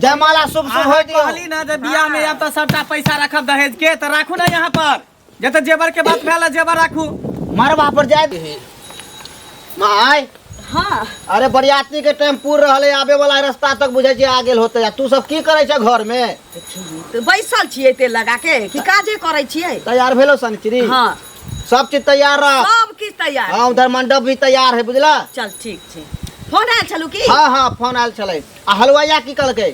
जयमाला शुभ शुभ हो दियो। कहली ना जे बियाह में अब तो सबटा पैसा रखब दहेज के तो राखू ना यहाँ पर जते जेवर के बात भेल जेवर राखू मरबा पर जाए माय। हाँ अरे बरियाती के टाइम पूर रहले आबे वाला रास्ता तक बुझे छी आ गेल होते। तू सब की करे छ घर में? तो बैसल छियै तेल लगा के कि काजे करे छियै? तैयार भेलो सनचरी? हाँ सब चीज तैयार रह। सब किछ तैयार। हाँ उधर मंडप भी तैयार है बुझला। चल ठीक छै। फोन आयल छलू की? हाँ हाँ फोन आयल छले। आ हलवाइया की कहलकै?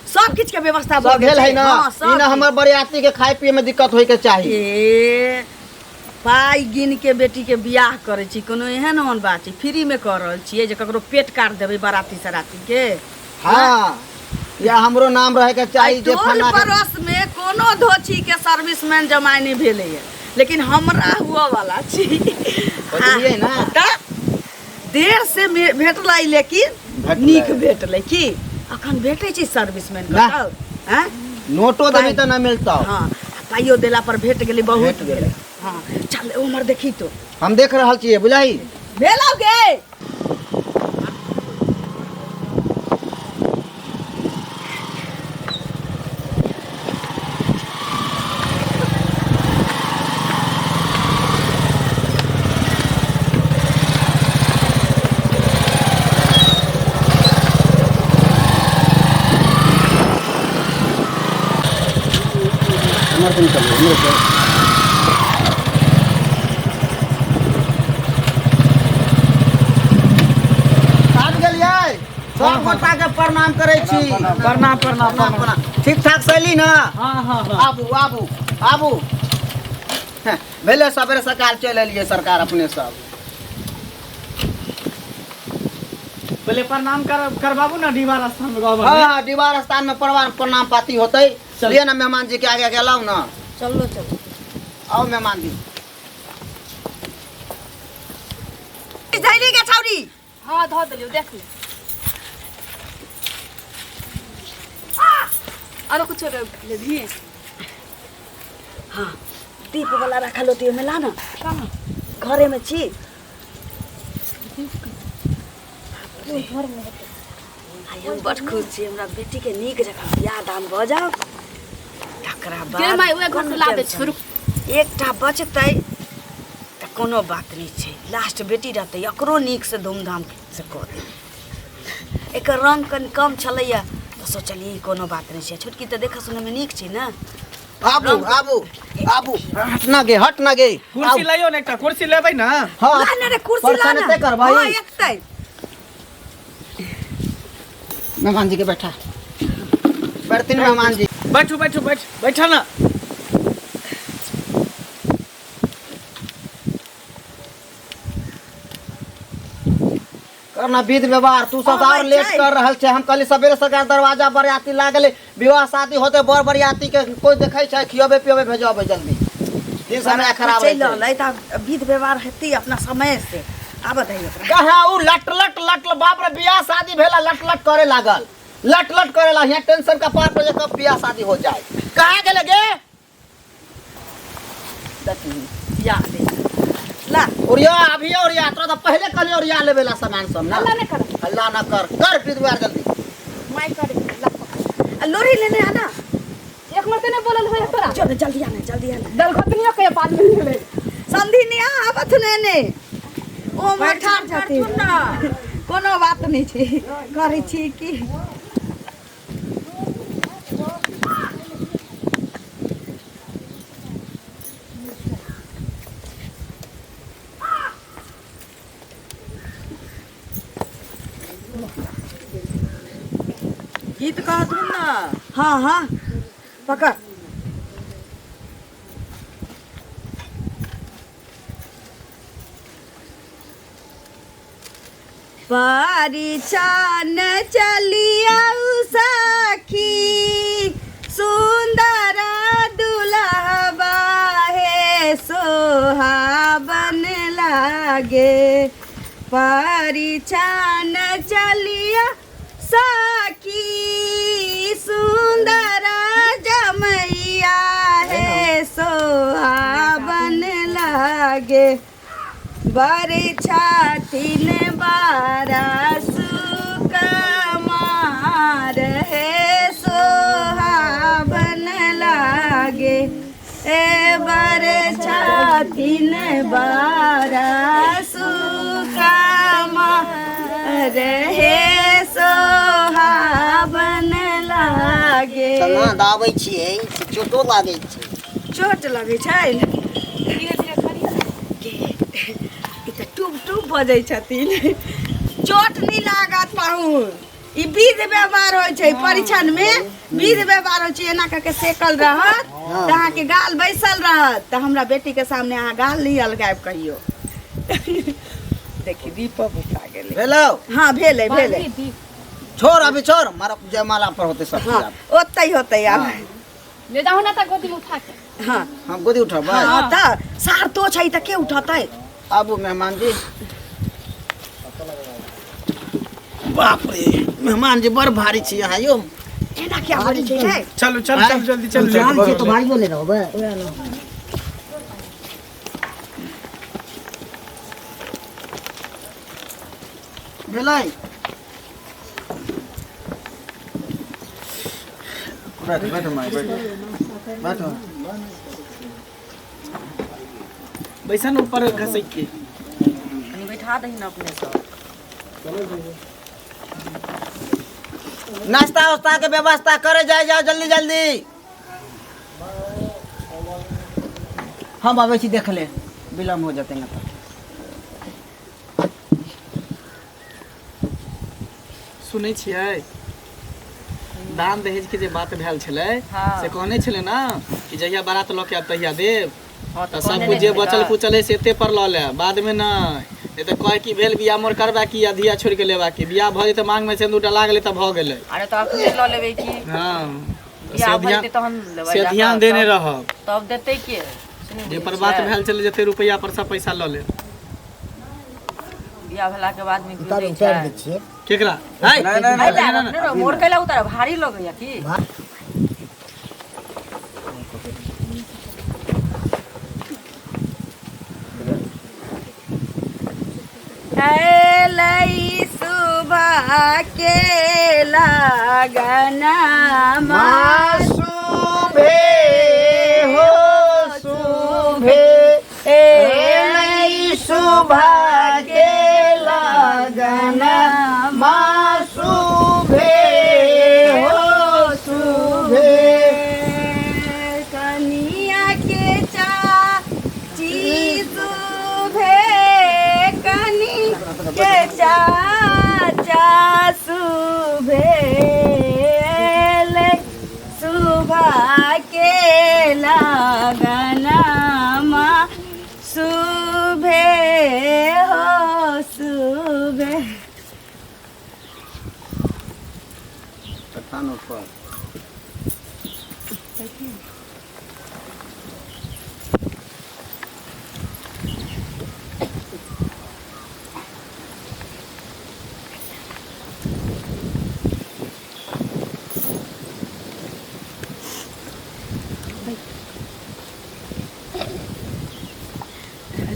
सब किछ के व्यवस्था सब भेल है ना? ई ना हमर बरियाती के खाए पिए में दिक्कत होय के चाहिए। पाई गिन के बेटी के बियाह करे छी कोनो एहन ओहन बात छै फ्री में कर रहल छियै जे ककरो पेट काट देबै बाराती सराती के? हाँ या हमरो नाम रहे के चाहिए जे फना पड़ोस में कोनो धोची के सर्विसमैन जमाई नहीं भेले है लेकिन हमरा हुआ वाला छी। बुझलिए ना? देर से भेटलै लेकिन नीक भेटलै की अखन भेटै छै सर्विसमैन कतौ? हैं नोटो देबी त न मिलता। हां पाइयो देला पर भेट गेलै बहुत गेलै। हां चल उमर देखी तो हम देख रहल छियै बुझाई भेलौगे। सब गोटा के प्रणाम करे छी। प्रणाम प्रणाम प्रणाम। ठीक ठाक सैली ना? हाँ हाँ हाँ आबू आबू आबू। भेले सबेरे सकाल चल एलिए सरकार अपने सब। पहले प्रणाम करबाबू ना दीवार स्थान में गाँव में। हाँ दीवार स्थान में प्रणाम पाती होते। चलिए ना मेहमान जी के आगे गेलाऊ ना। चलो चलो आओ मेहमान जी। धैली के छौरी। हाँ धो दिलियो देख ले। आरो कुछ ले दिए? हाँ दीप वाला रखल होती में ला ना। घरे में छी घर में हम बड़ खुश छी हमरा बेटी के नीक जगह बियाह दान भ जाओ। तकरा बाद गे माय ओए घर से ला दे छोरू। एकटा बचतै त कोनो बात नहीं छै। लास्ट बेटी रहतै एकरो नीक से धूमधाम से क दे। एकर रंग कनि कम छलैया तो सोचलिए कोनो बात नहीं छै। छोटकी त देख सुने में नीक छै ना। आबू आबू आबू। हट ना गे हट ना गे। कुर्सी लाइयो ना एकटा कुर्सी लेबै ना। हाँ ला ना रे कुर्सी ला ना। कर भाई। हां एकतै मेहमान जी के बैठा। बैठतीन मेहमान जी। बैठू बैठू बैठा ना। करना विध व्यवहार तू सब और लेट कर रहल छे। हम कल सवेरे सकाल दरवाजा बरियाती लागले विवाह शादी होते बर बरियाती के कोई देखे छै खियाबे पियाबे भेजबे जल्दी। दिन समय खराब है। चल लै त विध व्यवहार हेती अपना समय से। आब दई ओकरा कहा उ लट लट लट बाप रे बियाह शादी भेला लट लट करे लागल। लट लट करेला यहाँ टेंशन का पार पर कब बियाह शादी हो जाए। कहाँ गेले गे? या दे ला ओरिया अभी ओरिया तोरा तो पहले कल ओरिया लेवेला सामान सब ना। अल्लाह ने कर। अल्लाह ना कर विध व्यवहार जल्दी। माय कर ला। लोरी लेने आना। एक मते ने बोलल होय तोरा। चल जल्दी आना। दल खतनियो के पास में ले। संधि ने आवत ने ओ मठा जाती ना कोनो बात नहीं छै करै छी की। गीत कह तुम ना। हाँ हाँ पकड़। परिछन चलिया सखी सुंदर दुल्हबा है सोहाबन लागे। परिछन चलिया सखी सुंदर जमैया है सोहाबन लागे। बरे छातिन बारह सुकमार है हथिन सुकामा रहे सोहावन लागे। तना दाबै छियै चोटो लागै छै। चोट लगै छै ई तऽ टूब टूब बजै छथिन। चोट नहीं लागत पाहुन। ई विध व्यवहार होइ छै परीक्षण में। विध व्यवहार होइ छै एना करके सेकल रहत त अहाँ के गाल बैसल रहत त हमरा बेटी के सामने अहाँ गाल नहीं अलगायब कहियो। देखी दीपक उठा गेलै। भेलौ हाँ भेलै भेलै। छोड़ अभी छोड़ मारा जयमाला पर होते सब हाँ ओतै होतै आब। ले जाओ ना त गोदी में उठा के। हाँ हम गोदी उठबै। हाँ त सार तो छै त के उठतै। आबू मेहमान जी। बाप रे मेहमान जी बड़ भारी छी यहाँ यो। एना क्या बड़ी छै। चलो चल चल जल्दी चल जान से तो भाई बोले रहो बे। भेलै बैठो माय बैठो। बैसन ऊपर घसक के बैठा दही न अपने सब। नाश्ता उस्ता के व्यवस्था करे जाए जाओ जल्दी जल्दी। हम आवे छी देख ले विलम्ब हो जाते न तो। सुनै छियै दान दहेज के जे बात भेल छलै से कहने छलै ना कि जहिया बारात लऽ के आब तहिया देव। त सब कुछ जे बचल कुचल है से एते पर लऽ ले बाद में ना ए त कह की भेल बियाह मोर करबा की अधिया छोड़ के लेबा की बियाह भ जेते मांग में सिंदूर डला गेलै त भ गेलै। अरे तो अपने ल लेबे की हां बियाह भरते तहन लेबै से ध्यान देने रह। तब देते के जे पर बात भेल छलै जते रुपैया पर सब पैसा लऽ ले। बियाह भेला के बाद में की दै छै केकरा है नहीं मोर कैला उतार भारी लगैया की। लई सुबह के लगना शुभे हो शुभे लई सुबह के लगना शुभे हो शुभे कनिया के चाची शुभे कनी के चाचा शुभे सुबह के लगना शुभे हो शुभे।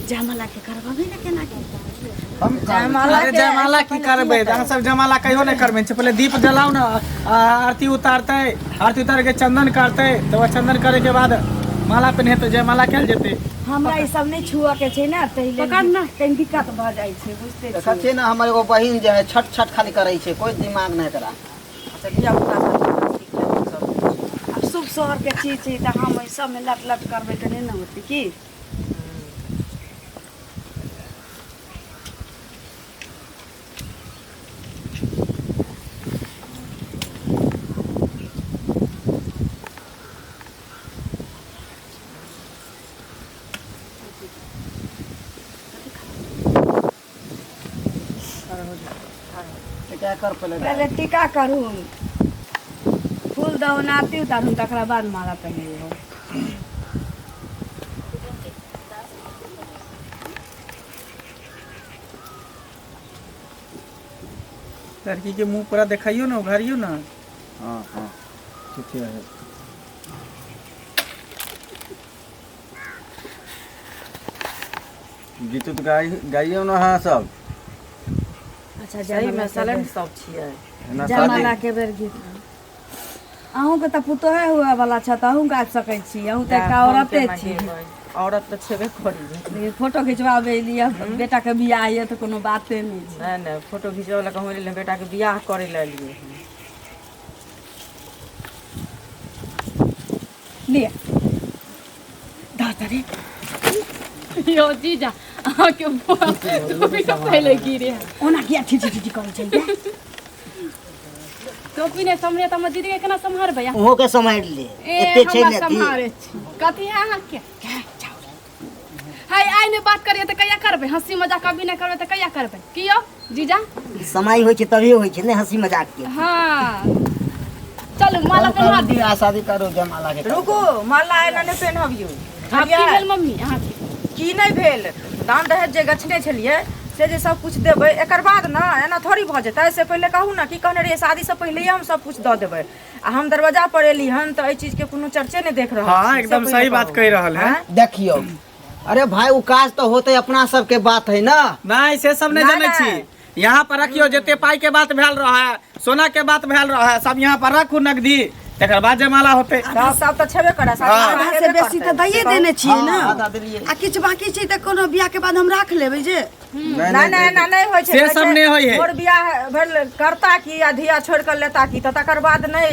जयमाला के करबे ना केना के हम जयमाला की करबै अहाँ सब जयमाला कहियो नहीं करबै। पहले दीप जलाओ ना आरती उतारते आरती उतार के चंदन करते तो चंदन करे के बाद माला पहने तो जयमाला कैल जेते। हमरा ई सब नहीं छुआ के छै ना तहिले पकड़ ना कहीं दिक्कत भ जाय छै बुझते छी। सच्चे ना हमर एगो बहिन जे है छट छट खाली करे छै कोई दिमाग नहीं करा। अच्छा बियाह उतार सब शुभ शहर के चीज छै त हम ई सब में लट लट करबै त नहीं ना होती की। क्या कर पहले टीका करू फूल दहन आरती उतारू तकरा बाद माला पहनेबो। लड़की के मुंह पूरा दिखाइयो ना उघारियो ना। हाँ हाँ ठीक है। गीत तो गाइयो ना हाँ सब। अच्छा सही में सलेंट सब छियै जयमाला के बेर गीत अहूँ के त पुतोहे हुए वाला छ त अहूँ गाबि सकै छी। अहूँ त एकटा औरते छी। औरत तो छेबे करी लेकिन फोटो खिंचवाबे लिए बेटा के बियाह है तो कोनो बाते नहीं छै। नहीं फोटो खिंचवा वाला कहूँ ले बेटा के बियाह करे ला लिए लिए दादा रे यो जीजा आके टोपी का पहले गिरे ओना किया ठीक करे छै टोपी ने समरे त दीदी के केना संभार भैया ओहो के समार ले ए हमरा संभारे छी कथि अहाँ के हाय आइ ने बात करिए त कहिया करबे हंसी मजाक अभी नहीं करबे त कहिया करबे कियो जीजा समय होय छै तभी होय छै ने हंसी मजाक के। हां चलो माला पहना दी बियाह शादी करो जयमाला के रुको माला एना ने पहनबियो आप की भेल मम्मी अहाँ की नहीं भेल दान दहेज जे गछने छलिए से जे सब कुछ देबै एकर बाद ना एना थोड़ी भ जेतै से पहले कहू ना की कहने रहिए शादी से पहले हम सब कुछ द देबै आ हम दरवाजा पर एली हन त एई चीज के कोनो चर्चे नहीं देख रहल हाँ एकदम सही बात कह रहल है। देखियो अरे भाई उ काज तो होते अपना सब के बात है ना। नहीं से सब नहीं जाने छी यहाँ पर रखियो जते पाई के बात भेल रहा है सोना के बात भेल रहा है सब यहाँ पर रखू नगदी तकर बाद जयमाला होते सब त छेबे करे आधा से बेसी त दैये देने छियै ना आधा देलिए आ किछ बाकी छै त कोनो बियाह के बाद हम राख लेबै जे नहीं होय छै से सब नहीं होय है। और बियाह भेल करता की या धिया छोड़ कर लेता की तकर बाद नहीं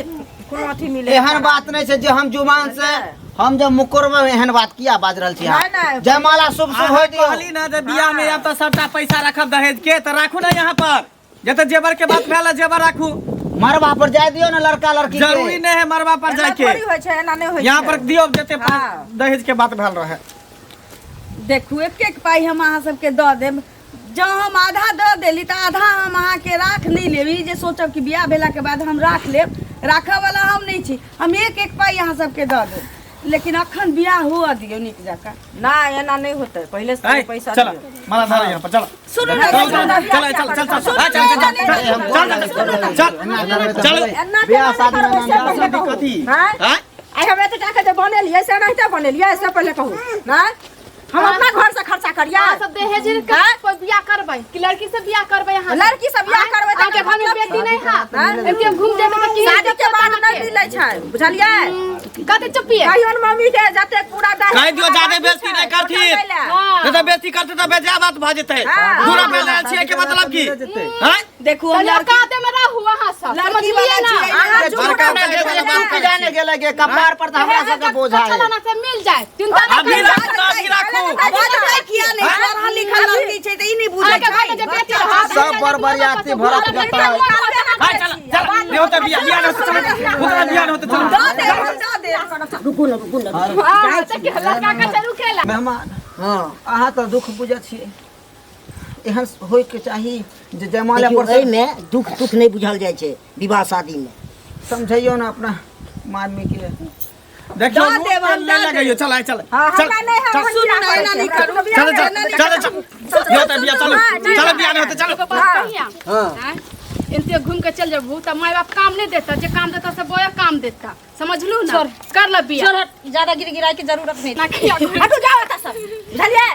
कोनो अथी मिले एहन बात नहीं छै जे हम जुबान से हम जब मुकरबे एहन बात किया बाज रहल छी नहीं। जयमाला शुभ शुभ होय दियो कहली ना जे बियाह में अब तो सबटा पैसा रखब दहेज के तो राखू ना यहाँ पर जते जेवर के बात भेल जेवर राखू मरबा पर जाय दियो ना लड़का लड़की के। जरूरी नहीं है मरबा पर जाके थोड़ी होय छै एना नहीं होय यहाँ पर दियो जते हाँ। दहेज के बात भेल रहे देखू एक पाई हम अहाँ सबके दऽ देब जँ हम आधा दऽ देली तऽ आधा हम अहाँके राख नहीं लेबी जे सोचब कि बियाह भेला के बाद हम राख लेब राखऽ वाला हम नहीं छी हम एक पाई अहाँ सबके दऽ देब लेकिन अखन बियाह हुआ दियो नीक जकाँ ना एना नहीं होते पहले से पैसा चलो दियो। माला धारा यहाँ पर चलो सुनू ना चल बियाह शादी कथी हाँ? आई हमें तो जाके जो बनेलिए से नहीं बनेलिए इससे पहले कहूँ ना हम अपना घर से खर्चा करिए अहाँ सब दहेज का कोई बियाह करबै कि लड़की से बियाह करबै अहाँ लड़की से बियाह करबै त आगे घर में बेटी नहीं है एते घूम जाए त की शादी के बाद नहीं मिलै छै बुझलिए कते चुपिए कहियो न मम्मी के जते पूरा दहेज कह दियो ज्यादा बेइज्जती नहीं करथी नहीं तो बेइज्जती करते तो बेजा बात भ जेतै पूरा बेला छिए के मतलब की हैं देखू हम लड़का दे में रहू अहाँ सब समझलिए ना अहाँ बड़का के जाने गेले के कपार पर त हमरा सब के बोझा है। चला ना से मिल जाए चिंता ना अभी करिए अभी राखू किया नहीं पढ़ल लिखल लड़की छै त ई नहीं बुझै आगे घर में जे बेटी रहा सब बरबरियाती भरत बता हाय चल चल नहीं होता बियाह नहीं होता चलो पूरा बियाह नहीं होता चलो रुकू ना हां तक लड़का का चलू खेला मेहमान हां अहाँ त दुख बुझै छियै एहन होय के चाही जे जयमाला पर में दुख नहीं बुझल जाय छै विवाह शादी में समझियो ना अपना मानमी के देखो ले लगइयो चल आइ चल चल सुन ना एना नहीं करू चल चल चल ये तो बियाह चलो चलो बियाह नहीं होता चलो हां इनते घूम के चल जाबू त माय बाप काम नहीं देता जे काम देता से बोया काम देता समझलू ना कर ल बियाह ज्यादा गिराई की जरूरत नहीं ना किया हटू जाओ त सब बुझलिए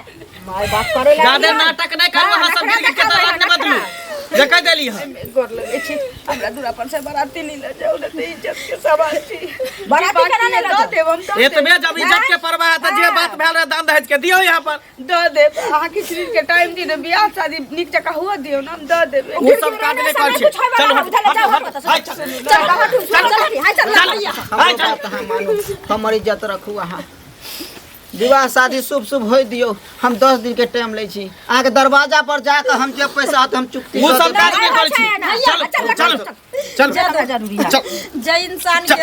माय बाप करे ज्यादा नाटक नहीं कर वहां सब गिर के तलाक न बदलू जे कह देली है गोर लगे छी हमरा दूरा पर से बाराती नहीं ले जाओ ना इज्जत के सवाल छी बाराती केना नहीं दऽ देब हम दऽ एतबे जब इज्जत के परवाह है त जे बात भेल रहे दान दहेज के दियो यहाँ पर दऽ देब अहाँ किछु दिन के टाइम दी ना बियाह शादी नीक जकाँ हुआ दियो ना हम दऽ देब वो सब काज नहीं कर छी चलो हाय चल हम मानू हमर इज्जत रखू अहाँ विवाह शादी शुभ शुभ होय दियो हम 10 दिन के टाइम ले छी अहाँ के दरवाजा पर जाकर हम जे पैसा होत हम चुकती वो सब काज नहीं कर छी चल चल ज्यादा जरूरी है जय इंसान के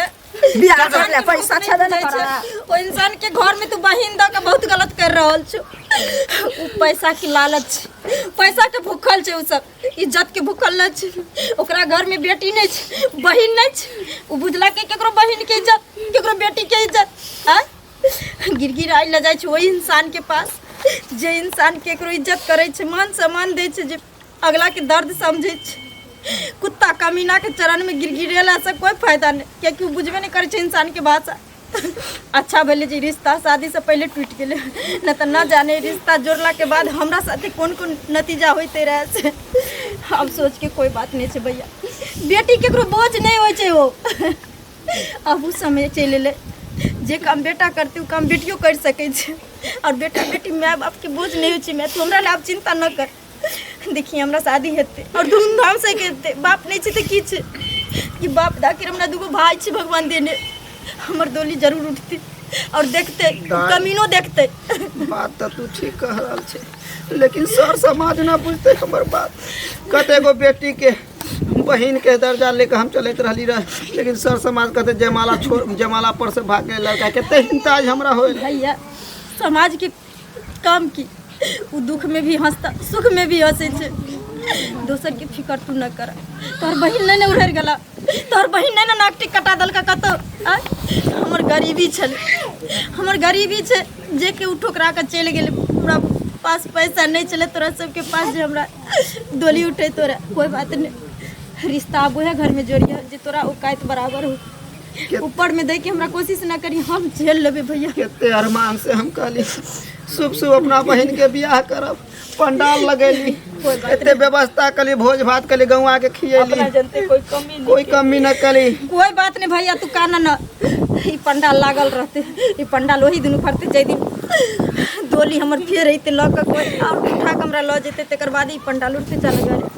बियाह कर ले पैसा छबे नहीं करा ओ इंसान के घर में तू बहिन द के बहुत गलत कर रहल छ उ पैसा के लालच पैसा के भूखल छ उ सब इज्जत के भूखल छ ओकरा घर में बेटी नहीं छ बहिन नहीं छ उ बुझला के केकरो बहिन के इज्जत केकरो बेटी के इज्जत हां गिरगिर आइ ल जाय छ ओई इंसान के पास जे इंसान केकरो इज्जत करे छ मान सम्मान दे छ जे अगला के दर्द समझे छ कुत्ता कमीना के चरण में गिरगिरेला से कोई फायदा नहीं क्योंकि बुझबे नहीं करे इंसान के भाषा अच्छा भले जी रिश्ता शादी से पहले टूट गेले न तो न जाने रिश्ता जोड़ला के बाद हमरा साथे कौन कौन नतीजा होते रहे से अब सोच के कोई बात नहीं है भैया बेटी केकरो बोझ नहीं होय छै वो अब उ समय चले ले जे काम बेटा करते उ काम बेटियो कर सके छै और बेटा बेटी माय बाप के बोझ नहीं हो मैं तो हमरा ले आप चिंता न कर। देखिए हमरा शादी हेते और धूमधाम से हेते। बाप नहीं छै की छै कि बाप दाखिर हमरा दूगो भाई छै भगवान देने। हमर डोली जरूर उठती और देखते कमीनो देखते। बात तो तू ठीक कह रहा छे, लेकिन सर समाज ना बुझते हमर बात। कते गो बेटी के बहन के दर्जा लेकर हम चलते रहली रहे, लेकिन सर समाज कहते जयमाला छोड़ जयमाला पर से भाग गए लड़का। कते हिंताज हमरा होए भैया समाज के काम की वो दुख में भी हंसता सुख में भी हंसे छे। दोसर के फिकर तू न कर। तोहर बहन नहीं उड़र गला, तोहर बहन नहीं नाकटी कटा दल का कतो। हमर गरीबी छल, हमर गरीबी छे जे के उ ठोकरा के चल गेले। हमरा पास पैसा नहीं चले, तोरा सबके पास जे हमरा डोली उठे तोरा कोई बात नहीं। रिश्ता अब है घर में जोड़िया जे तोरा औकात बराबर हो। ऊपर में दे के हमरा कोशिश ना करी, हम झेल लेबे भैया। केते अरमान से हम कहली शुभ शुभ अपना बहन के बियाह करब, पंडाल लगेली, एते व्यवस्था कली, भोज भात कली, गौवा के खियेली, जनते कोई कमी न कली। कोई बात नहीं भैया तू काना न। ई पंडाल लागल रहते, ई पंडाल वही दिन फरते जै दिन डोली हमर फेर रही लऽ के कोई और उठा के हमरा लऽ जेते, तकर बाद ई पंडाल उठते चल गए।